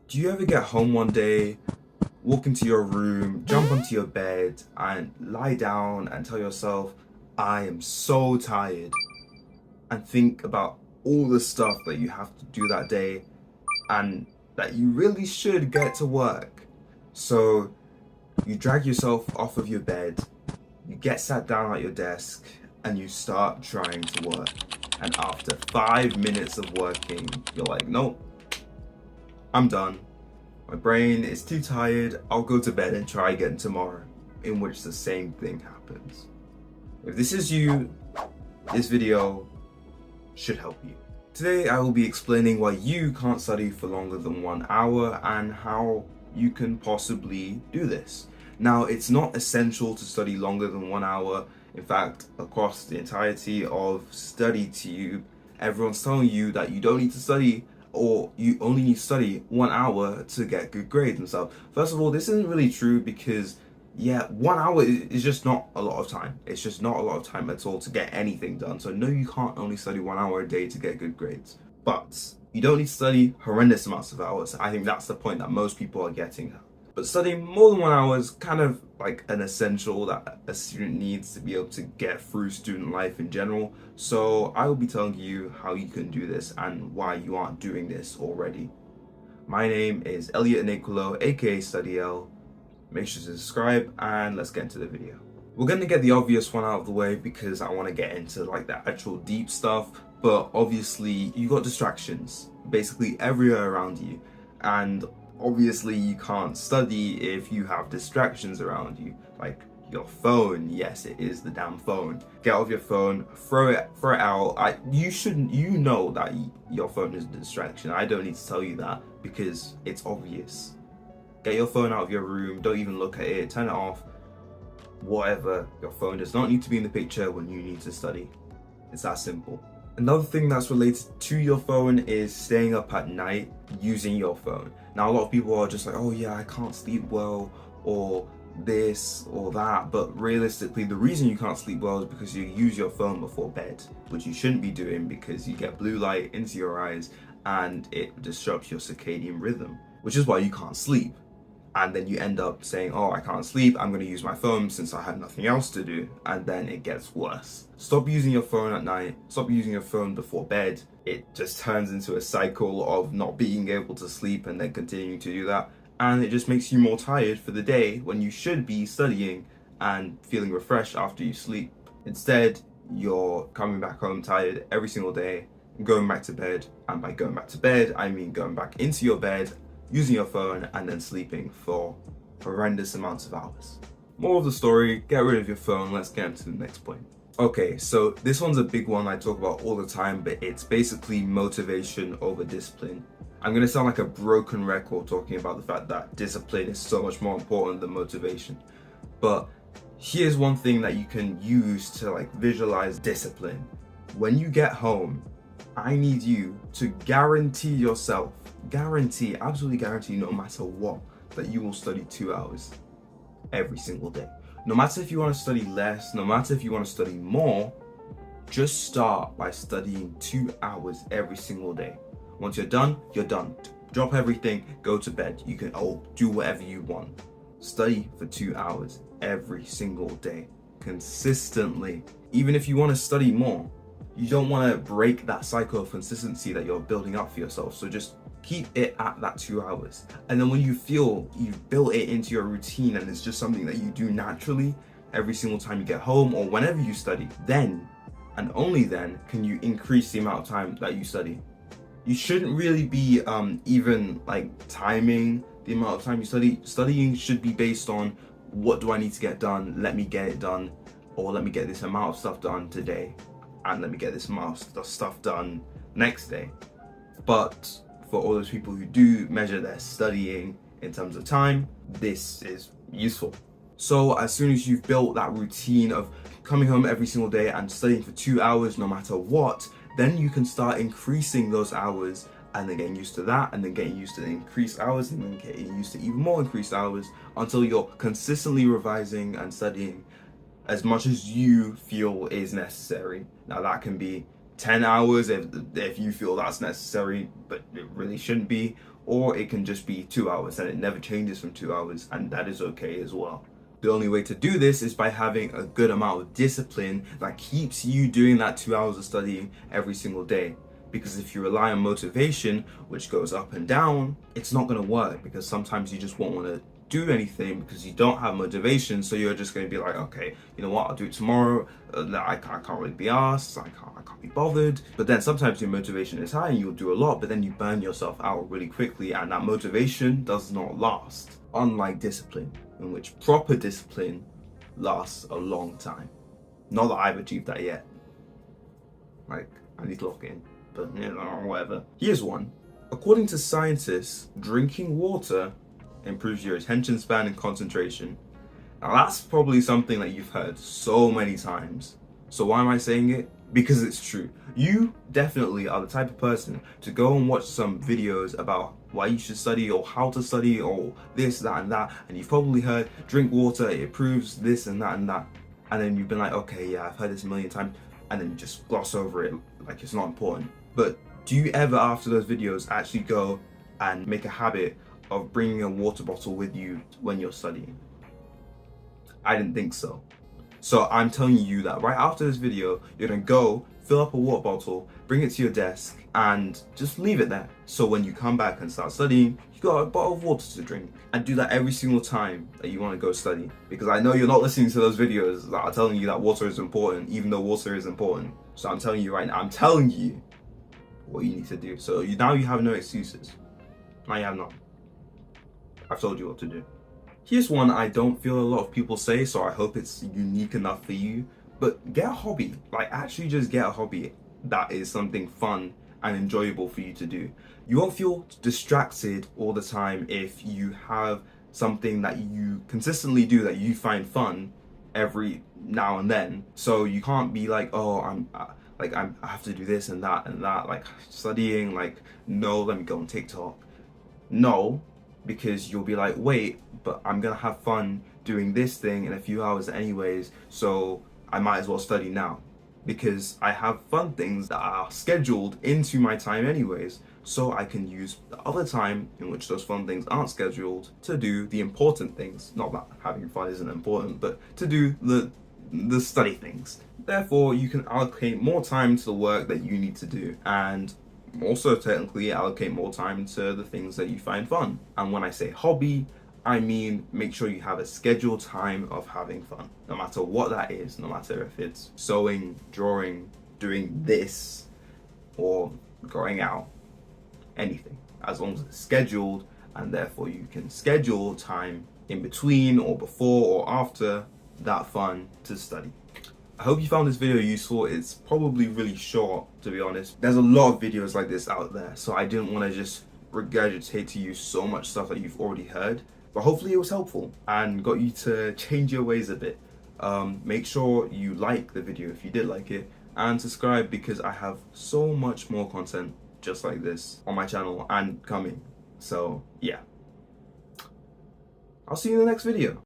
Do you ever get home one day, walk into your room, jump onto your bed, and lie down and tell yourself, I am so tired, and think about all the stuff that you have to do that day and that you really should get to work? So you drag yourself off of your bed, you get sat down at your desk, and you start trying to work. And after 5 minutes of working, you're like, nope, I'm done. My brain is too tired, I'll go to bed and try again tomorrow. In which the same thing happens. If this is you, this video should help you. Today I will be explaining why you can't study for longer than 1 hour and how you can possibly do this. Now, it's not essential to study longer than 1 hour. In fact, across the entirety of StudyTube, everyone's telling you that you don't need to study, or you only need to study 1 hour to get good grades and stuff. First of all, this isn't really true because, yeah, 1 hour is just not a lot of time. It's just not a lot of time at all to get anything done. So no, you can't only study 1 hour a day to get good grades. But you don't need to study horrendous amounts of hours. I think that's the point that most people are getting at. But studying more than 1 hour is kind of like an essential that a student needs to be able to get through student life in general. So I will be telling you how you can do this and why you aren't doing this already. My name is Elliot Nicolo, aka StudyL. Make sure to subscribe and let's get into the video. We're going to get the obvious one out of the way because I want to get into like the actual deep stuff. But obviously you got distractions basically everywhere around you, and obviously you can't study if you have distractions around you, like your phone. Yes, it is the damn phone. Get off your phone, throw it out. You know that your phone is a distraction. I don't need to tell you that because it's obvious. Get your phone out of your room, don't even look at it, turn it off, whatever. Your phone does not need to be in the picture when you need to study. It's that simple. Another thing that's related to your phone is staying up at night using your phone. Now, a lot of people are just like, oh yeah, I can't sleep well, or this or that. But realistically, the reason you can't sleep well is because you use your phone before bed, which you shouldn't be doing because you get blue light into your eyes and it disrupts your circadian rhythm, which is why you can't sleep. And then you end up saying, oh, I can't sleep, I'm going to use my phone since I have nothing else to do. And then it gets worse. Stop using your phone at night. Stop using your phone before bed. It just turns into a cycle of not being able to sleep and then continuing to do that. And it just makes you more tired for the day when you should be studying and feeling refreshed after you sleep. Instead, you're coming back home tired every single day, going back to bed. And by going back to bed, I mean going back into your bed, using your phone, and then sleeping for horrendous amounts of hours. Moral of the story, get rid of your phone. Let's get into the next point. Okay, so this one's a big one I talk about all the time, but it's basically motivation over discipline. I'm gonna sound like a broken record talking about the fact that discipline is so much more important than motivation. But here's one thing that you can use to like visualize discipline. When you get home, I need you to guarantee yourself, absolutely guarantee, no matter what, that you will study 2 hours every single day. No matter if you want to study less, no matter if you want to study more, just start by studying 2 hours every single day. Once you're done, you're done. Drop everything, go to bed. You can do whatever you want. Study for 2 hours every single day, consistently. Even if you want to study more, you don't want to break that cycle of consistency that you're building up for yourself. So just keep it at that 2 hours. And then when you feel you've built it into your routine and it's just something that you do naturally every single time you get home or whenever you study, then and only then can you increase the amount of time that you study. You shouldn't really be even like timing the amount of time you study. Studying should be based on, what do I need to get done? Let me get it done. Or let me get this amount of stuff done today, and let me get this amount of stuff done next day. But for all those people who do measure their studying in terms of time, this is useful. So as soon as you've built that routine of coming home every single day and studying for 2 hours no matter what, then you can start increasing those hours and then getting used to that, and then getting used to the increased hours, and then getting used to even more increased hours until you're consistently revising and studying as much as you feel is necessary. Now that can be 10 hours if you feel that's necessary, but it really shouldn't be. or it can just be 2 hours and it never changes from 2 hours, and that is okay as well. The only way to do this is by having a good amount of discipline that keeps you doing that 2 hours of studying every single day. Because if you rely on motivation, which goes up and down, it's not going to work, because sometimes you just won't want to do anything because you don't have motivation. So you're just going to be like, okay, you know what, I'll do it tomorrow. I can't really be asked. I can't be bothered. But then sometimes your motivation is high and you'll do a lot, but then you burn yourself out really quickly, and that motivation does not last. Unlike discipline, in which proper discipline lasts a long time. Not that I've achieved that yet. Like, I need to lock in, but you know, whatever. Here's one. According to scientists, drinking water improves your attention span and concentration. Now that's probably something that you've heard so many times. So why am I saying it? Because it's true. You definitely are the type of person to go and watch some videos about why you should study or how to study or this, that, and that, and you've probably heard drink water, it improves this and that and that. And then you've been like, okay, yeah, I've heard this a million times, and then you just gloss over it like it's not important. But do you ever, after those videos, actually go and make a habit of bringing a water bottle with you when you're studying? I didn't think so. So I'm telling you that right after this video, you're gonna go fill up a water bottle, bring it to your desk, and just leave it there. So when you come back and start studying, you got a bottle of water to drink. And do that every single time that you want to go study. Because I know you're not listening to those videos that are telling you that water is important, even though water is important. So I'm telling you right now, I'm telling you what you need to do. So now you have no excuses. Now you have none. I've told you what to do. Here's one I don't feel a lot of people say, so I hope it's unique enough for you. But get a hobby. Like, actually just get a hobby that is something fun and enjoyable for you to do. You won't feel distracted all the time if you have something that you consistently do that you find fun every now and then. So you can't be like, oh, I have to do this and that, like studying, like, no, let me go on TikTok. No, because you'll be like, wait, but I'm gonna have fun doing this thing in a few hours anyways, so I might as well study now, because I have fun things that are scheduled into my time anyways, so I can use the other time in which those fun things aren't scheduled to do the important things. Not that having fun isn't important, but to do the study things. Therefore, you can allocate more time to the work that you need to do, and also technically allocate more time to the things that you find fun. And when I say hobby, I mean make sure you have a scheduled time of having fun, no matter what that is, no matter if it's sewing, drawing, doing this, or going out, anything, as long as it's scheduled, and therefore you can schedule time in between or before or after that fun to study. I hope you found this video useful. It's probably really short, to be honest. There's a lot of videos like this out there, so I didn't want to just regurgitate to you so much stuff that you've already heard. But hopefully it was helpful and got you to change your ways a bit. Make sure you like the video if you did like it, and subscribe, because I have so much more content just like this on my channel and coming. So yeah, I'll see you in the next video.